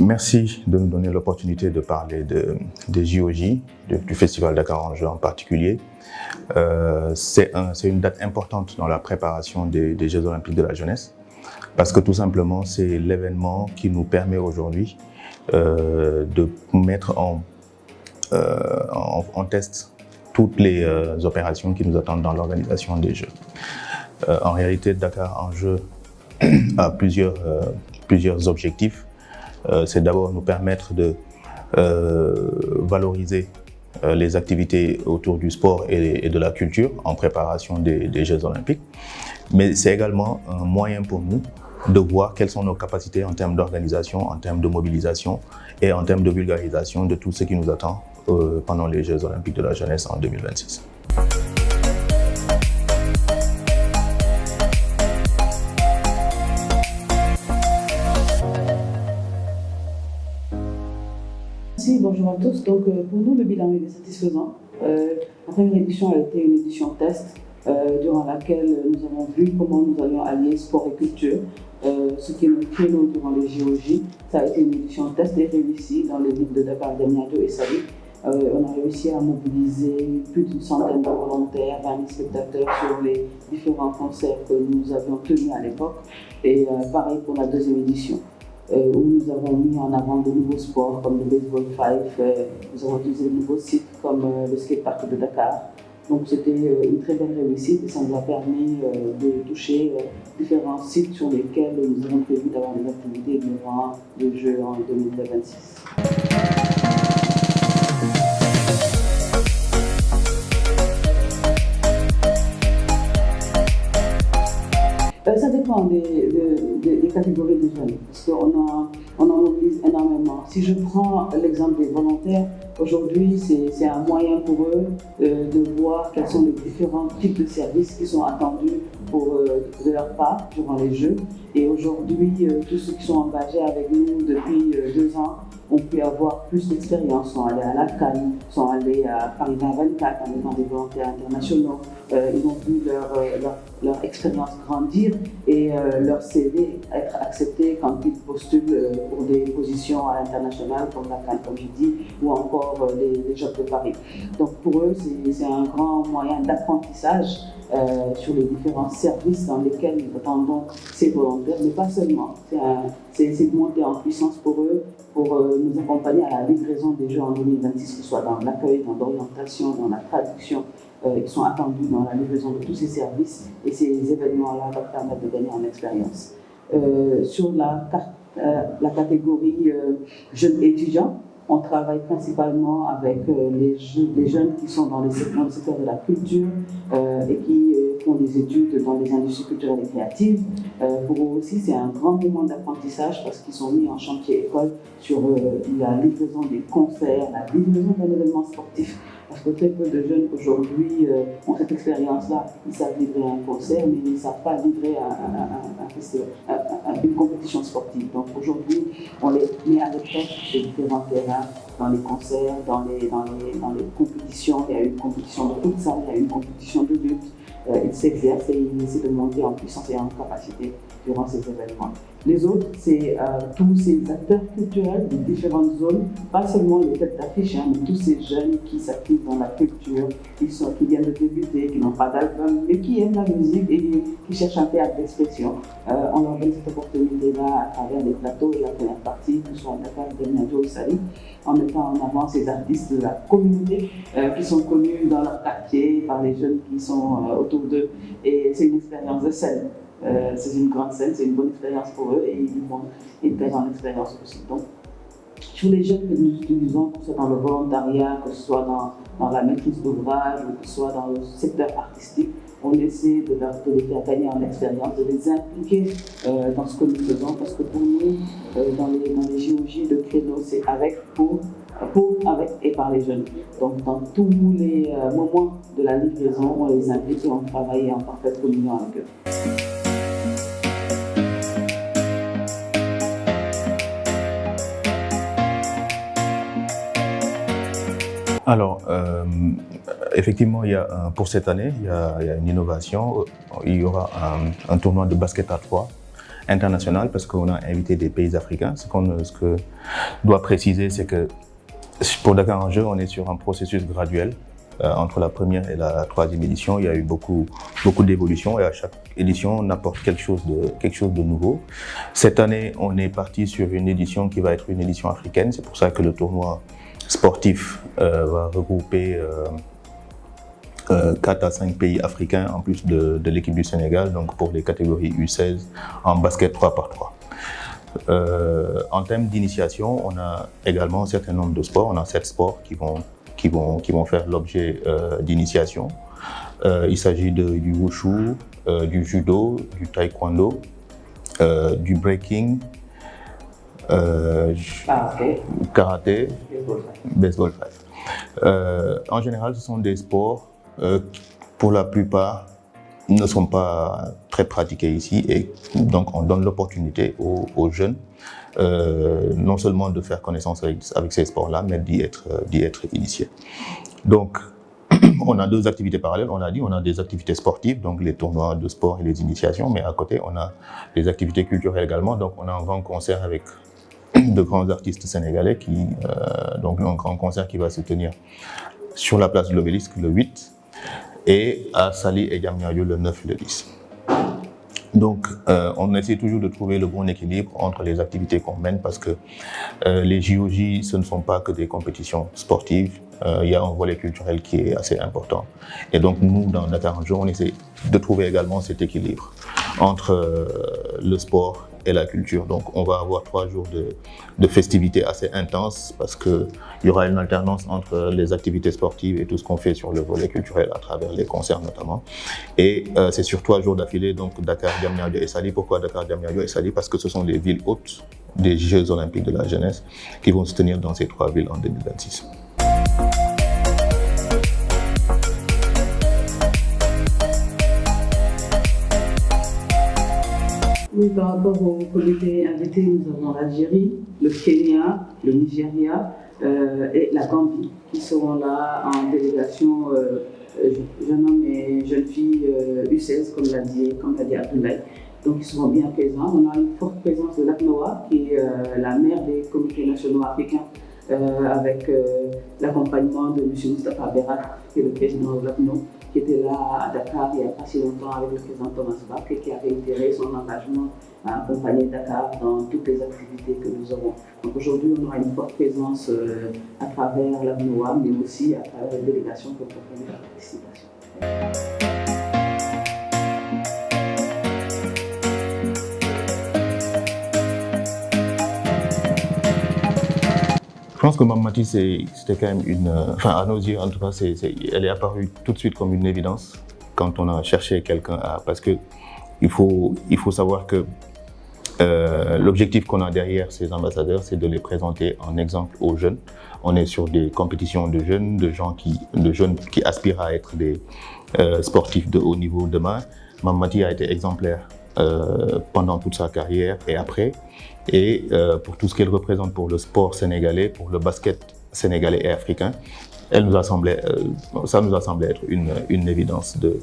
Merci de nous donner l'opportunité de parler des JOJ, du Festival Dakar en jeu en particulier. C'est une date importante dans la préparation des Jeux Olympiques de la jeunesse, parce que tout simplement c'est l'événement qui nous permet aujourd'hui de mettre en test toutes les opérations qui nous attendent dans l'organisation des Jeux. En réalité, Dakar en jeu a plusieurs objectifs. C'est d'abord nous permettre de valoriser les activités autour du sport et de la culture en préparation des Jeux Olympiques. Mais c'est également un moyen pour nous de voir quelles sont nos capacités en termes d'organisation, en termes de mobilisation et en termes de vulgarisation de tout ce qui nous attend pendant les Jeux Olympiques de la jeunesse en 2026. Bonjour à tous. Donc, pour nous, le bilan est satisfaisant. La première édition a été une édition test durant laquelle nous avons vu comment nous allions allier sport et culture, ce qui est notre créneau durant les JOJ. Ça a été une édition test et réussie dans les villes de Dakar, Diamniadio et Saly. On a réussi à mobiliser plus d'une centaine de volontaires, 20 000 spectateurs sur les différents concerts que nous avions tenus à l'époque. Et pareil pour la deuxième édition. Où nous avons mis en avant de nouveaux sports comme le baseball 5, nous avons utilisé de nouveaux sites comme le skatepark de Dakar. Donc c'était une très belle réussite et ça nous a permis de toucher différents sites sur lesquels nous avons prévu d'avoir des activités durant le jeu en 2026. Ça dépend des catégories de jeunes, parce qu'on en mobilise énormément. Si je prends l'exemple des volontaires, aujourd'hui c'est un moyen pour eux de voir quels sont les différents types de services qui sont attendus de leur part durant les Jeux. Et aujourd'hui, tous ceux qui sont engagés avec nous depuis 2 ans ont pu avoir plus d'expérience, sont allés à la Cannes, sont allés à Paris 2024 en étant des volontaires internationaux. Ils ont vu leur expérience grandir et leur CV être accepté quand ils postulent pour des positions à l'international comme la Cannes, comme je dis, ou encore les Jeux de Paris. Donc pour eux, c'est un grand moyen d'apprentissage sur les différents services dans lesquels nous attendons ces volontaires, mais pas seulement. C'est une montée en puissance pour eux, pour nous accompagner à la livraison des Jeux en 2026, que ce soit dans l'accueil, dans l'orientation, dans la traduction. Ils sont attendus dans la livraison de tous ces services et ces événements-là vont permettre de gagner en expérience. Sur la catégorie jeunes étudiants, on travaille principalement avec les jeunes qui sont dans le secteur de la culture et qui font des études dans les industries culturelles et créatives. Pour eux aussi, c'est un grand moment d'apprentissage parce qu'ils sont mis en chantier école sur la livraison des concerts, la livraison d'un événement sportif. Parce que très peu de jeunes aujourd'hui ont cette expérience-là. Ils savent livrer un concert, mais ils ne savent pas livrer un festival, une compétition sportive. Donc aujourd'hui, on les met à l'épreuve sur différents terrains, dans les concerts, dans les compétitions. Il y a une compétition de futsal, il y a une compétition de lutte. Ils s'exercent et ils essaient de monter en puissance et en capacité durant ces événements. Les autres, c'est tous ces acteurs culturels de différentes zones, pas seulement les têtes d'affiche, mais tous ces jeunes qui s'activent dans la culture, qui viennent de débuter, qui n'ont pas d'album, mais qui aiment la musique et qui cherchent un théâtre d'expression. On leur donne cette opportunité-là à travers les plateaux et la première partie, que ce soit à Dakar, Diamniadio ou Saly, en mettant en avant ces artistes de la communauté qui sont connus dans leur quartier par les jeunes qui sont autour d'eux. Et c'est une expérience de scène. C'est une grande scène, c'est une bonne expérience pour eux et ils vont une très grande expérience aussi. Donc, sur les jeunes que nous utilisons, que ce soit dans le volontariat, que ce soit dans la maîtrise d'ouvrage, ou que ce soit dans le secteur artistique, on essaie de les faire gagner en expérience, de les impliquer dans ce que nous faisons, parce que pour nous, dans les JOJ, le créneau, c'est avec, pour, avec et par les jeunes. Donc dans tous les moments de la livraison, on les implique et on travaille en parfaite communion avec eux. Alors, effectivement, pour cette année, il y a une innovation. Il y aura un tournoi de basket à 3 international parce qu'on a invité des pays africains. Ce que je dois préciser, c'est que pour Dakar en jeu, on est sur un processus graduel. Entre la première et la troisième édition, il y a eu beaucoup d'évolutions et à chaque édition, on apporte quelque chose de nouveau. Cette année, on est parti sur une édition qui va être une édition africaine. C'est pour ça que le tournoi sportif va regrouper 4 à 5 pays africains en plus de l'équipe du Sénégal, donc pour les catégories U16 en basket 3x3. En termes d'initiation, on a également un certain nombre de sports. On a 7 sports qui vont faire l'objet d'initiation. Il s'agit du wushu, du judo, du taekwondo, du breaking, karaté, baseball five. En général, ce sont des sports pour la plupart ne sont pas très pratiqués ici et donc on donne l'opportunité aux jeunes non seulement de faire connaissance avec ces sports-là, mais d'y être initiés. Donc, on a 2 activités parallèles, on a des activités sportives, donc les tournois de sport et les initiations, mais à côté, on a des activités culturelles également, donc on a un grand concert avec de grands artistes sénégalais, donc un grand concert qui va se tenir sur la place de l'Obélisque le 8 et à Saly et Diamniadio le 9 et le 10. Donc, on essaie toujours de trouver le bon équilibre entre les activités qu'on mène parce que les JOJ, ce ne sont pas que des compétitions sportives. Il y a un volet culturel qui est assez important. Et donc, nous, dans Dakar en jeu, on essaie de trouver également cet équilibre entre le sport et la culture. Donc, on va avoir 3 jours de festivités assez intenses parce qu'il y aura une alternance entre les activités sportives et tout ce qu'on fait sur le volet culturel à travers les concerts notamment. Et c'est sur 3 jours d'affilée, donc Dakar, Diamniadio et Saly. Pourquoi Dakar, Diamniadio et Saly? Parce que ce sont les villes hôtes des Jeux olympiques de la jeunesse qui vont se tenir dans ces 3 villes en 2026. Oui, par rapport aux comités invités, nous avons l'Algérie, le Kenya, le Nigeria et la Gambie qui seront là en délégation jeunes hommes et jeunes filles U16, comme l'a dit Abdoulaye. Donc ils seront bien présents. On a une forte présence de l'ACNOA, qui est la mère des comités nationaux africains, avec l'accompagnement de M. Moustapha Berat, qui est le président de l'ACNO, qui était là à Dakar il n'y a pas si longtemps avec le président Thomas Bach et qui a réitéré son engagement à accompagner Dakar dans toutes les activités que nous aurons. Donc aujourd'hui, on aura une forte présence à travers l'ACNOA, mais aussi à travers les délégations que proposent la participation. Je pense que Mamati, c'était quand même à nos yeux en tout cas, elle est apparue tout de suite comme une évidence quand on a cherché quelqu'un parce que il faut savoir que l'objectif qu'on a derrière ces ambassadeurs, c'est de les présenter en exemple aux jeunes. On est sur des compétitions de jeunes, de jeunes qui aspirent à être des sportifs de haut niveau demain. Mamati a été exemplaire pendant toute sa carrière et après. Et pour tout ce qu'elle représente pour le sport sénégalais, pour le basket sénégalais et africain, ça nous a semblé être une évidence de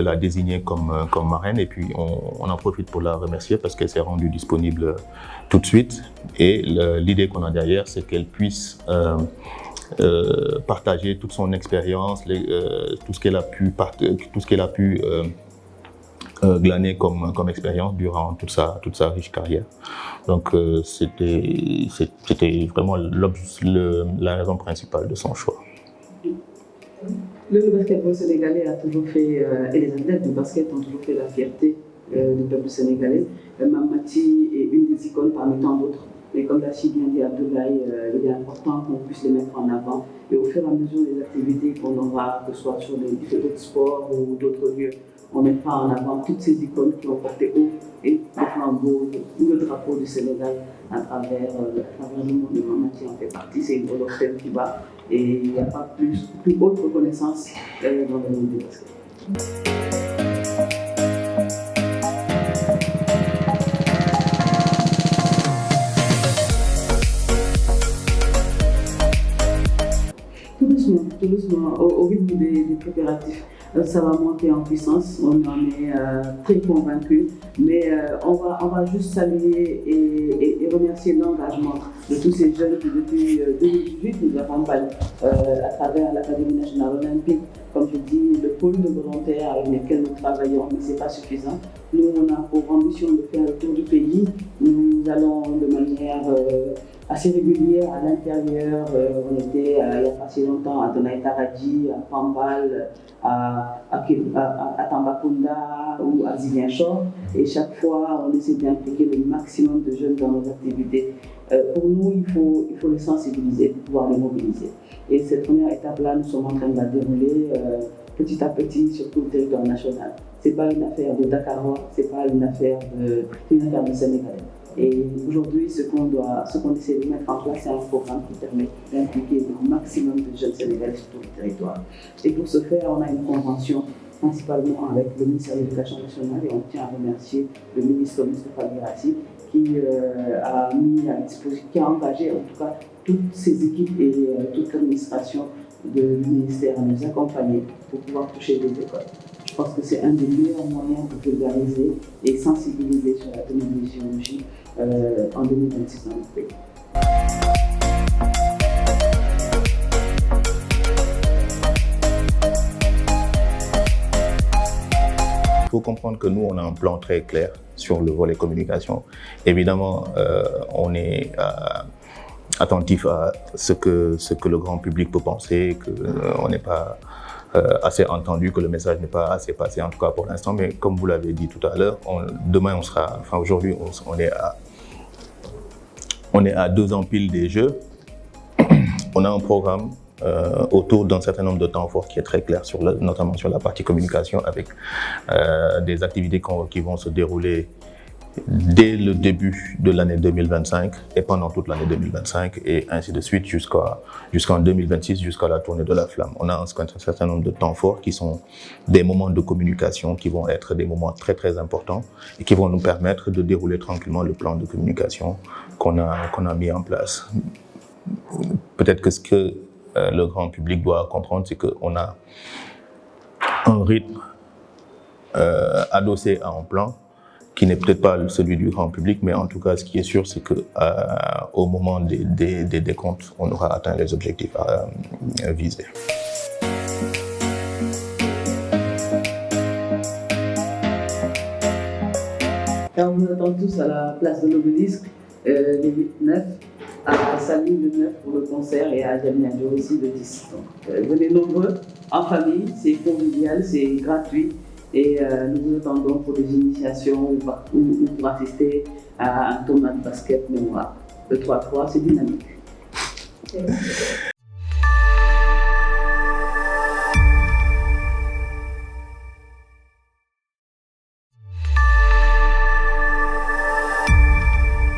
la désigner comme marraine. Et puis on en profite pour la remercier parce qu'elle s'est rendue disponible tout de suite. Et l'idée qu'on a derrière, c'est qu'elle puisse partager toute son expérience, tout ce qu'elle a pu glané comme expérience durant toute sa riche carrière. Donc c'était vraiment la raison principale de son choix. Le basketball sénégalais a toujours fait, et les athlètes du basket ont toujours fait la fierté du peuple sénégalais. Mamati est une des icônes parmi tant d'autres. Mais comme l'a si bien dit Abdoulaye, il est important qu'on puisse les mettre en avant. Et au fur et à mesure des activités qu'on aura, que ce soit sur les différents sports ou d'autres lieux, on mettra en avant toutes ces icônes qui ont porté haut et le flambeau ou le drapeau du Sénégal à travers le monde de Mamati en fait partie. C'est une volonté qui va et il n'y a pas plus haute reconnaissance dans le monde du basket. Tout doucement, au rythme des préparatifs. Ça va monter en puissance, on en est très convaincus, mais on va juste saluer et remercier l'engagement de tous ces jeunes qui depuis 2018 nous accompagnent à travers l'Académie nationale olympique. Comme je dis, le pôle de volontaires avec lesquels nous travaillons, mais ce n'est pas suffisant. Nous, on a pour ambition de faire le tour du pays. Nous allons de manière assez régulière à l'intérieur. On était il n'y a pas si longtemps à Donaï-Taradji, à Pambal, à Tambacounda ou à Ziguinchor. Et chaque fois, on essaie d'impliquer le maximum de jeunes dans nos activités. Pour nous, il faut les sensibiliser pour pouvoir les mobiliser. Et cette première étape-là, nous sommes en train de la dérouler petit à petit sur tout le territoire national. Ce n'est pas une affaire de Dakarois, ce n'est pas une affaire de Sénégalais. Et aujourd'hui, ce qu'on essaie de mettre en place, c'est un programme qui permet d'impliquer le maximum de jeunes Sénégalais sur tout le territoire. Et pour ce faire, on a une convention principalement avec le ministère de l'Éducation nationale et on tient à remercier le ministre Moustapha Guirassy qui a mis à disposition, qui a engagé en tout cas toutes ses équipes et toute l'administration du ministère à nous accompagner pour pouvoir toucher les écoles. Je pense que c'est un des meilleurs moyens de vulgariser et sensibiliser sur la télévision en 2026 dans notre pays. Il faut comprendre que nous, on a un plan très clair sur le volet communication. Évidemment, on est attentif à ce que le grand public peut penser, qu'on n'est pas assez entendu, que le message n'est pas assez passé, en tout cas pour l'instant. Mais comme vous l'avez dit tout à l'heure, demain, aujourd'hui, on est à 2 ans pile des Jeux. On a un programme autour d'un certain nombre de temps forts qui est très clair, notamment sur la partie communication, avec des activités qui vont se dérouler dès le début de l'année 2025 et pendant toute l'année 2025 et ainsi de suite jusqu'en 2026, jusqu'à la tournée de la flamme. On a un certain nombre de temps forts qui sont des moments de communication qui vont être des moments très très importants et qui vont nous permettre de dérouler tranquillement le plan de communication qu'on a mis en place. Peut-être que ce que le grand public doit comprendre, c'est qu'on a un rythme adossé à un plan qui n'est peut-être pas celui du grand public, mais en tout cas, ce qui est sûr, c'est qu'au moment des décomptes, on aura atteint les objectifs visés. Alors, on nous attend tous à la place de l'Obélisque, les 8-9, à Saly le 9 pour le concert et à Diamniadio aussi le 10. Donc, venez nombreux, en famille, c'est convivial, c'est gratuit. Et nous vous attendons pour des initiations ou pour assister à un tournoi de basket mémoire. Le 3-3, c'est dynamique.